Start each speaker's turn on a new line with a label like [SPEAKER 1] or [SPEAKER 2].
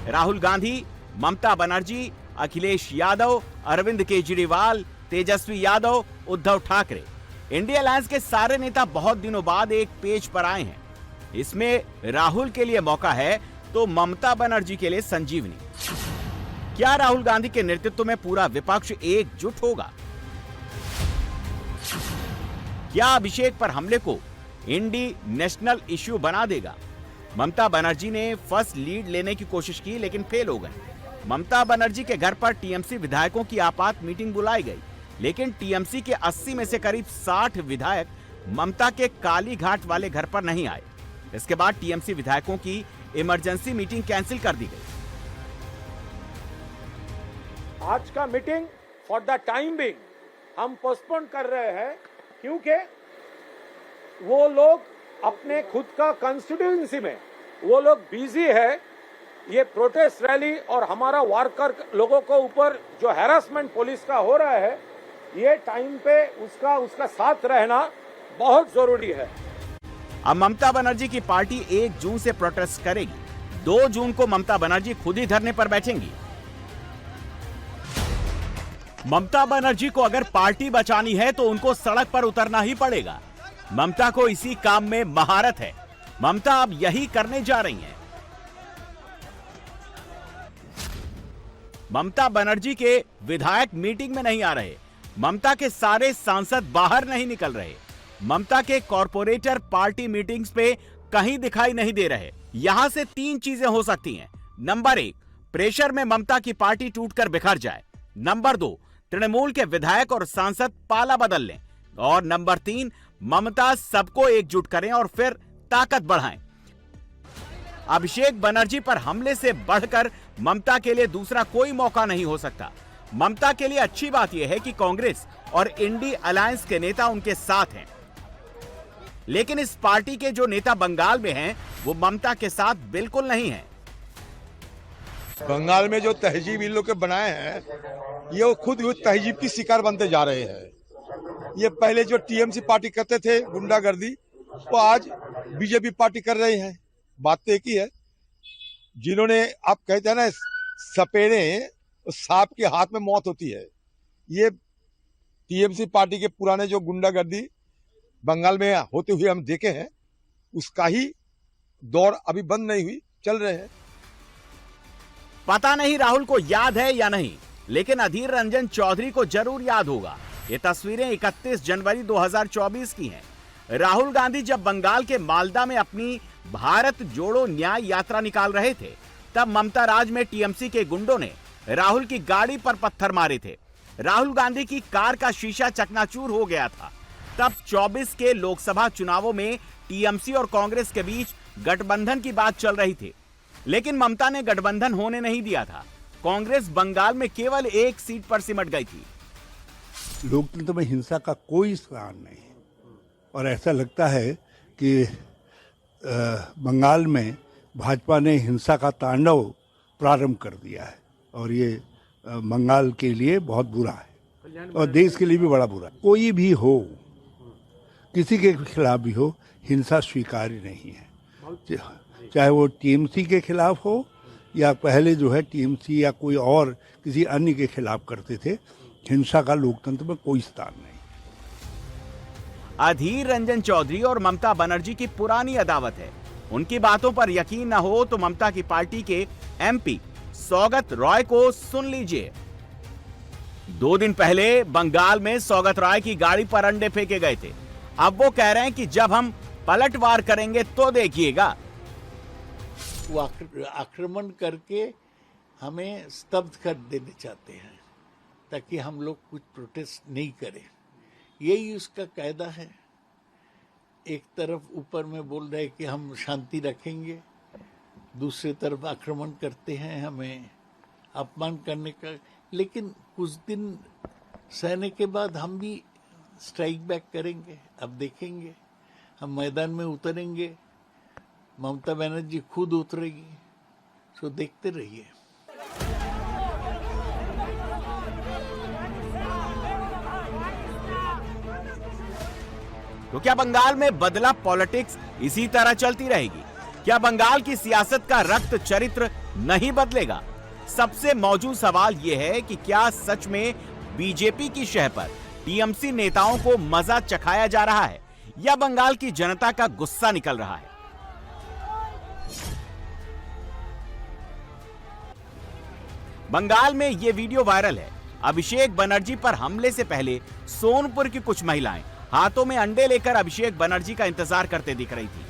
[SPEAKER 1] Rahul Gandhi, Mamata Banerjee, Akhilesh Yadav, Arvind Kejriwal, Tejashwi Yadav, Uddhav Thackeray, India alliance के सारे नेता बहुत दिनों बाद एक पेज पर आए हैं। इसमें राहुल के लिए मौका है तो ममता बनर्जी के लिए संजीवनी। क्या राहुल गांधी के नेतृत्व में पूरा विपक्ष एकजुट होगा? क्या अभिषेक पर हमले को इंडी नेशनल इश्यू बना देगा? ममता बनर्जी ने फर्स्ट लीड लेने की कोशिश की लेकिन फेल हो गए। ममता बनर्जी के घर पर टीएमसी विधायकों की आपात मीटिंग बुलाई गई, लेकिन टीएमसी के 80 में से करीब 60 विधायक ममता के काली घाट वाले घर पर नहीं आए। इसके बाद टीएमसी विधायकों की इमरजेंसी मीटिंग कैंसिल कर दी गई।
[SPEAKER 2] आज का meeting for the time being हम पोस्टपोन कर रहे हैं, क्योंकि वो लोग अपने खुद का कंस्टिट्यूएंसी में वो लोग बिजी है। ये प्रोटेस्ट रैली और हमारा वर्कर लोगों को ऊपर जो हैरासमेंट पुलिस का हो रहा है, ये टाइम पे उसका साथ रहना बहुत जरूरी है।
[SPEAKER 1] अब ममता बनर्जी की पार्टी 1 जून से प्रोटेस्ट करेगी। 2 जून को ममता बनर्जी खुद ही धरने पर बैठेंगी। ममता बनर्जी को अगर पार्टी बचानी है तो उनको सड़क पर उतरना ही पड़ेगा। ममता को इसी काम में महारत है। ममता अब यही करने जा रही हैं। ममता बनर्जी के विधायक मीटिंग में नहीं आ रहे। ममता के सारे सांसद बाहर नहीं निकल रहे। ममता के कॉर्पोरेटर पार्टी मीटिंग्स पे कहीं दिखाई नहीं दे रहे। यहां से 3 चीजें हो सकती हैं। नंबर 1, प्रेशर में ममता की पार्टी टूटकर बिखर जाए। नंबर 2, तृणमूल के विधायक और सांसद पाला बदल लें। और नंबर 3, ममता सबको एकजुट करें और फिर ताकत बढ़ाएं। अभिषेक बनर्जी पर हमले से बढ़कर ममता के लिए दूसरा कोई मौका नहीं हो सकता। ममता के लिए अच्छी बात यह है कि कांग्रेस और इंडी अलायंस के नेता उनके साथ हैं, लेकिन इस पार्टी के जो नेता बंगाल में हैं, वो ममता के साथ बिल्कुल नहीं हैं।
[SPEAKER 3] बंगाल में जो तहजीब इन लोग के बनाए हैं, ये खुद तहजीब की शिकार बनते जा रहे हैं। ये पहले जो टीएमसी पार्टी करते थे गुंडागर्दी, वो आज बीजेपी पार्टी कर रहे हैं। बात तो एक ही है। जिन्होंने आप कहते हैं ना सपेरे सांप के हाथ में मौत होती है, ये टीएमसी पार्टी के पुराने जो गुंडागर्दी बंगाल में होते हुए हम देखे हैं, उसका ही दौर अभी बंद नहीं हुई, चल रहे हैं।
[SPEAKER 1] पता नहीं राहुल को याद है या नहीं, लेकिन अधीर रंजन चौधरी को जरूर याद होगा। ये तस्वीरें 31 जनवरी 2024 की हैं। राहुल गांधी जब बंगाल के मालदा में अपनी भारत जोड़ो न्याय यात्रा निकाल रहे थे, तब ममता राज में टीएमसी के गुंडों ने राहुल की गाड़ी पर पत्थर मारे थे। राहुल गांधी की कार का शीशा चकनाचूर हो गया था। तब 24 के लोकसभा चुनावों में टीएमसी और कांग्रेस के बीच गठबंधन की बात चल रही थी, लेकिन ममता ने गठबंधन होने नहीं दिया था। कांग्रेस बंगाल में केवल 1 सीट पर सिमट गई थी।
[SPEAKER 4] लोकतंत्र में हिंसा का कोई स्थान नहीं, और ऐसा लगता है कि बंगाल में भाजपा ने हिंसा का तांडव प्रारंभ कर दिया है, और ये बंगाल के लिए बहुत बुरा है और देश के लिए भी बड़ा बुरा है। कोई भी हो, किसी के खिलाफ भी हो, हिंसा स्वीकार्य नहीं है, चाहे वो टीएमसी के खिलाफ हो या पहले जो है टीएमसी या कोई और किसी अन्य के खिलाफ करते थे। हिंसा का लोकतंत्र में कोई स्थान नहीं।
[SPEAKER 1] अधीर रंजन चौधरी और ममता बनर्जी की पुरानी अदावत है। उनकी बातों पर यकीन न हो तो ममता की पार्टी के एमपी सौगत रॉय को सुन लीजिए। 2 दिन पहले बंगाल में सौगत रॉय की गाड़ी पर अंडे फेंके गए थे। अब वो कह रहे हैं कि जब हम पलटवार करेंगे तो देखिएगा।
[SPEAKER 5] वो आक्रमण करके हमें स्तब्ध कर देने चाहते हैं ताकि हम लोग कुछ प्रोटेस्ट नहीं करें। यही उसका कायदा है। एक तरफ ऊपर में बोल रहे कि हम शांति रखेंगे, दूसरी तरफ आक्रमण करते हैं, हमें अपमान करने का। लेकिन कुछ दिन सहने के बाद हम भी स्ट्राइक बैक करेंगे। अब देखेंगे, हम मैदान में उतरेंगे, ममता बनर्जी खुद उतरेगी, तो देखते रहिए।
[SPEAKER 1] तो क्या बंगाल में बदला पॉलिटिक्स इसी तरह चलती रहेगी? क्या बंगाल की सियासत का रक्त चरित्र नहीं बदलेगा। सबसे मौजूद सवाल यह है कि क्या सच में बीजेपी की शह पर टीएमसी नेताओं को मजा चखाया जा रहा है या बंगाल की जनता का गुस्सा निकल रहा है। बंगाल में यह वीडियो वायरल है। अभिषेक बनर्जी पर हमले से पहले सोनपुर की कुछ महिलाएं हाथों में अंडे लेकर अभिषेक बनर्जी का इंतजार करते दिख रही थी।